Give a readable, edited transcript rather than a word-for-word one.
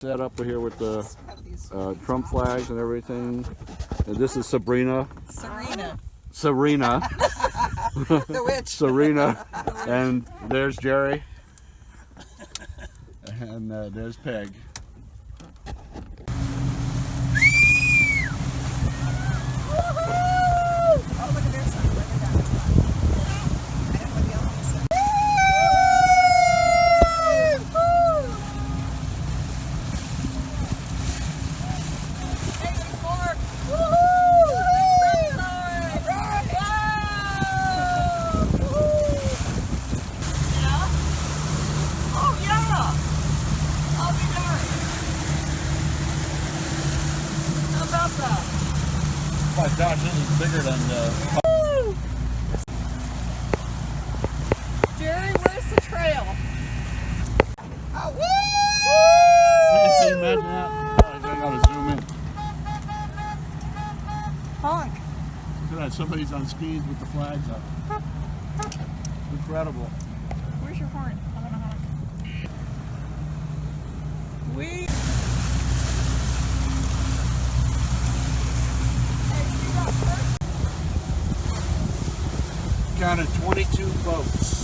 Set up here with the Trump flags and everything. And this is Serena. The witch. Serena. And there's Jerry. And there's Peg. Oh gosh, this is bigger than Jerry, where's the trail? Oh, woo! Can you imagine that? I gotta zoom in. Honk. Look at that, somebody's on skis with the flags up. Incredible. Where's your horn? I want to honk. We. Counted 22 boats.